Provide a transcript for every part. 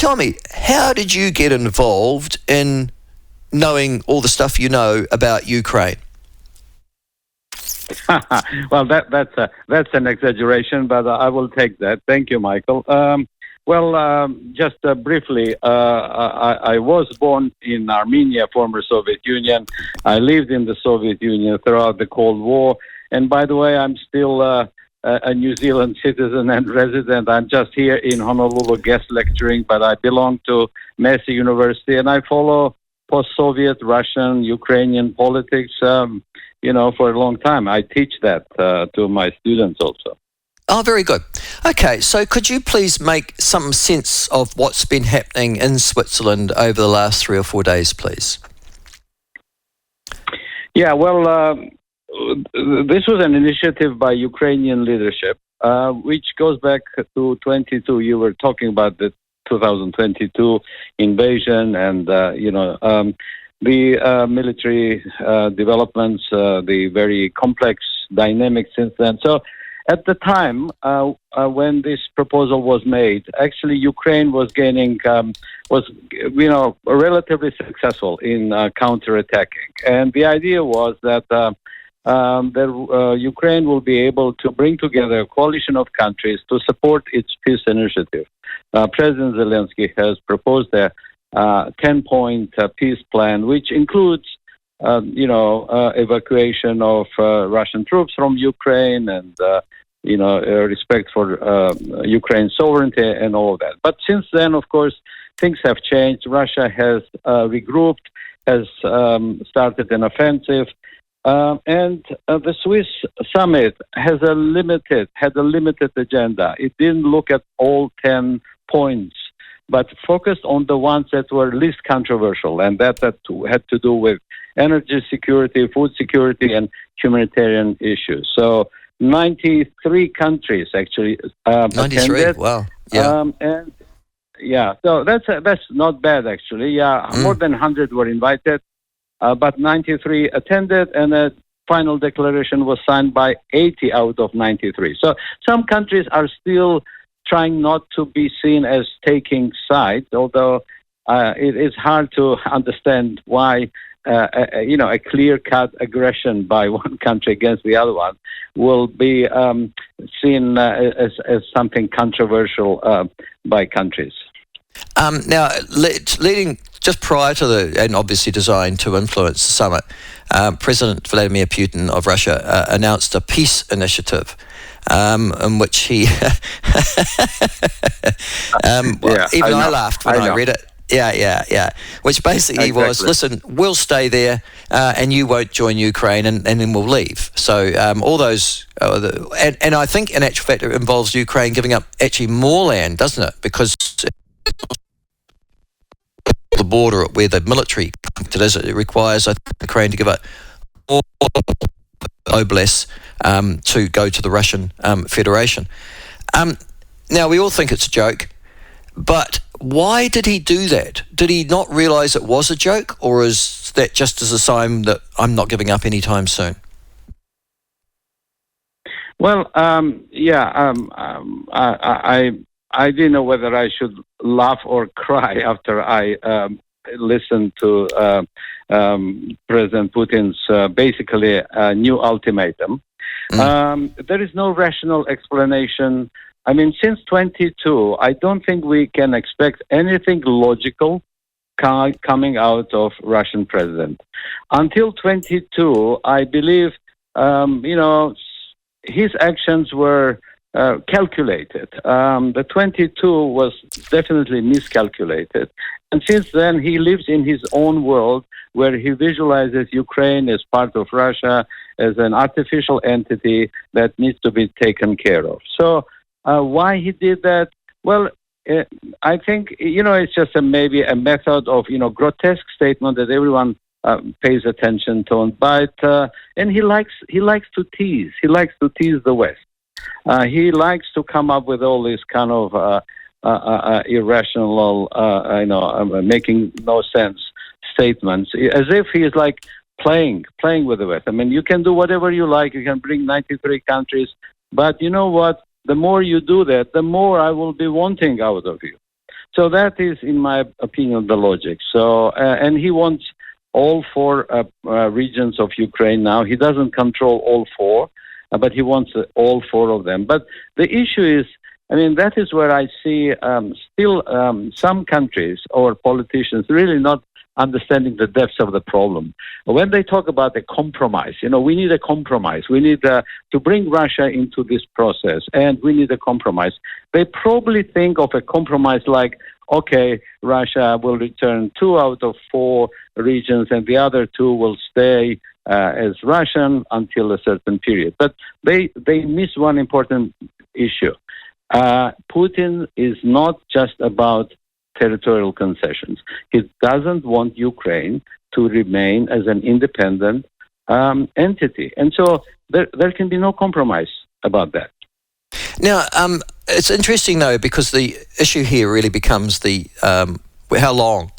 tell me, how did you get involved in knowing all the stuff you know about Ukraine? Well, that's an exaggeration, but I will take that. Thank you, Michael. Just briefly, I was born in Armenia, former Soviet Union. I lived in the Soviet Union throughout the Cold War. And by the way, I'm still a New Zealand citizen and resident. I'm just here in Honolulu guest lecturing, but I belong to Massey University, and I follow post-Soviet, Russian, Ukrainian politics, for a long time. I teach that to my students also. Oh, very good. Okay, so could you please make some sense of what's been happening in Switzerland over the last 3 or 4 days, please? Yeah, well, this was an initiative by Ukrainian leadership, which goes back to 22. You were talking about the 2022 invasion and, the military developments, the very complex dynamics since then. So at the time when this proposal was made, actually Ukraine was relatively successful in counterattacking. And the idea was that Ukraine will be able to bring together a coalition of countries to support its peace initiative. President Zelensky has proposed a 10-point peace plan, which includes, evacuation of Russian troops from Ukraine and, respect for Ukraine's sovereignty and all of that. But since then, of course, things have changed. Russia has regrouped, has started an offensive. And the Swiss summit had a limited agenda. It didn't look at all 10 points, but focused on the ones that were least controversial, and that had to do with energy security, food security, and humanitarian issues. So 93 countries actually 93, attended. Wow. Yeah. So that's not bad actually. More than 100 were invited. But 93 attended, and a final declaration was signed by 80 out of 93. So some countries are still trying not to be seen as taking sides, although it is hard to understand why a clear-cut aggression by one country against the other one will be seen as something controversial by countries. Now, leading just prior to and obviously designed to influence the summit, President Vladimir Putin of Russia announced a peace initiative in which he... I laughed when I read it. Yeah. Which basically was, listen, we'll stay there and you won't join Ukraine and then we'll leave. So all those... and I think in actual fact it involves Ukraine giving up actually more land, doesn't it? Because... the border where the military is, it requires, I think, Ukraine to give up more oblasts to go to the Russian Federation. Now, we all think it's a joke, but why did he do that? Did he not realise it was a joke, or is that just as a sign that I'm not giving up anytime soon? Well, I didn't know whether I should laugh or cry after I listened to President Putin's basically new ultimatum. There is no rational explanation. I mean, since 22, I don't think we can expect anything logical coming out of Russian president. Until 22, I believe, his actions were calculated. The 22 was definitely miscalculated. And since then, he lives in his own world where he visualizes Ukraine as part of Russia, as an artificial entity that needs to be taken care of. So why he did that? Well, I think, it's just maybe a method of, grotesque statement that everyone pays attention to. But, and he likes to tease. He likes to tease the West. He likes to come up with all these kind of irrational, making no sense statements, as if he is like playing with the West. I mean, you can do whatever you like. You can bring 93 countries, but you know what? The more you do that, the more I will be wanting out of you. So that is, in my opinion, the logic. So, and he wants all four regions of Ukraine now. He doesn't control all four, but he wants all four of them. But the issue is, I mean, that is where I see still some countries or politicians really not understanding the depths of the problem. When they talk about a compromise, we need a compromise. We need to bring Russia into this process, and we need a compromise. They probably think of a compromise like, okay, Russia will return 2 out of 4 regions, and the other 2 will stay as Russian until a certain period. But they miss one important issue. Putin is not just about territorial concessions. He doesn't want Ukraine to remain as an independent entity. And so there can be no compromise about that. Now, it's interesting, though, because the issue here really becomes how long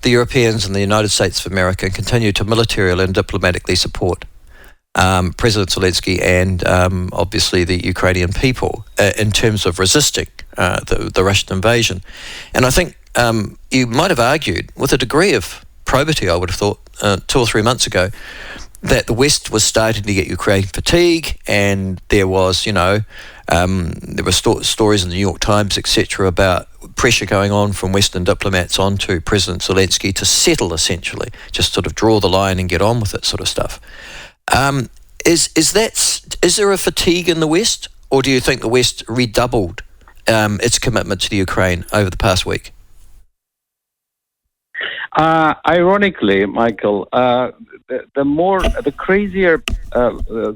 the Europeans and the United States of America continue to militarily and diplomatically support President Zelensky and obviously the Ukrainian people in terms of resisting the Russian invasion. And I think you might have argued with a degree of probity, I would have thought, 2 or 3 months ago, that the West was starting to get Ukraine fatigue, and there was, there were stories in the New York Times, etc., about pressure going on from Western diplomats onto President Zelensky to settle, essentially, just sort of draw the line and get on with it, sort of stuff. Is there a fatigue in the West, or do you think the West redoubled its commitment to the Ukraine over the past week? Ironically, Michael, the crazier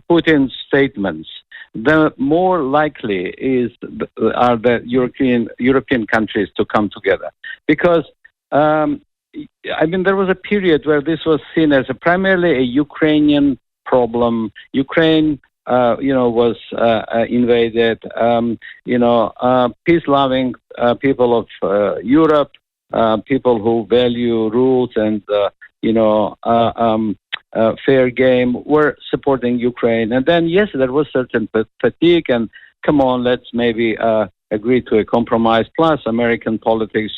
Putin's statements, the more likely are the European countries to come together. Because, there was a period where this was seen as primarily a Ukrainian problem. Ukraine, was invaded. Peace-loving people of Europe, people who value rules and fair game, were supporting Ukraine. And then, yes, there was certain fatigue, and come on, let's maybe agree to a compromise. Plus, American politics,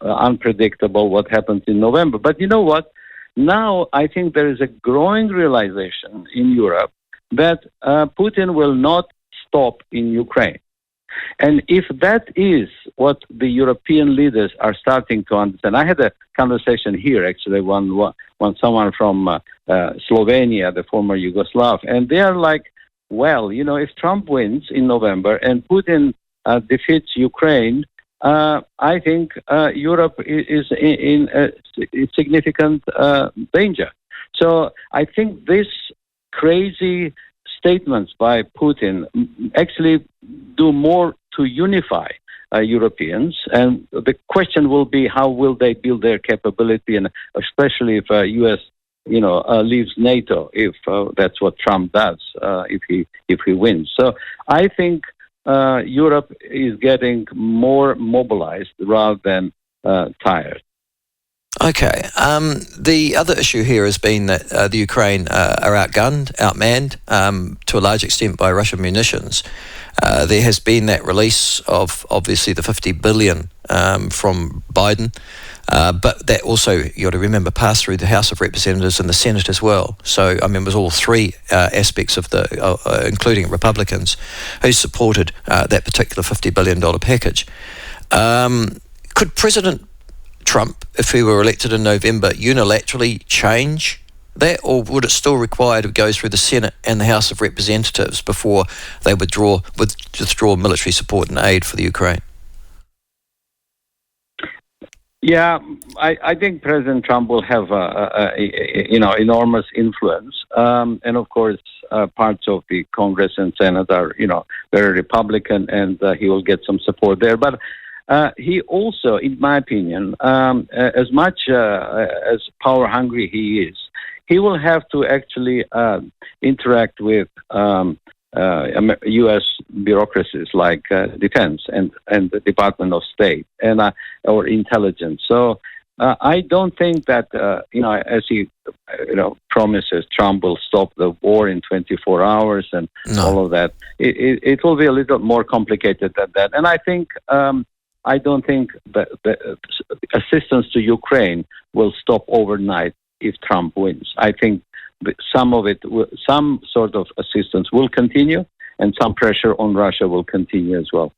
unpredictable what happens in November. But you know what? Now I think there is a growing realization in Europe that Putin will not stop in Ukraine. And if that is what the European leaders are starting to understand, I had a conversation here, actually, one someone from Slovenia, the former Yugoslav, and they are like, well, if Trump wins in November and Putin defeats Ukraine, I think Europe is in significant danger. So I think this crazy statements by Putin actually do more to unify Europeans, and the question will be how will they build their capability, and especially if U.S. leaves NATO, if that's what Trump does, if he wins. So I think Europe is getting more mobilized rather than tired. Okay. The other issue here has been that the Ukraine are outgunned, outmanned to a large extent by Russian munitions. There has been that release of obviously the $50 billion from Biden, but that also, you got to remember, passed through the House of Representatives and the Senate as well. So, it was all three aspects of including Republicans, who supported that particular $50 billion package. Could President Trump, if he were elected in November, unilaterally change that, or would it still require to go through the Senate and the House of Representatives before they withdraw military support and aid for the Ukraine? Yeah, I think President Trump will have enormous influence, and of course parts of the Congress and Senate are very Republican, and he will get some support there. But he also, in my opinion, as much as power hungry he is, he will have to actually interact with U.S. bureaucracies like Defense and the Department of State and or intelligence. So I don't think that as he promises, Trump will stop the war in 24 hours and all of that. It will be a little more complicated than that. And I think I don't think that the assistance to Ukraine will stop overnight if Trump wins. I think some sort of assistance will continue, and some pressure on Russia will continue as well.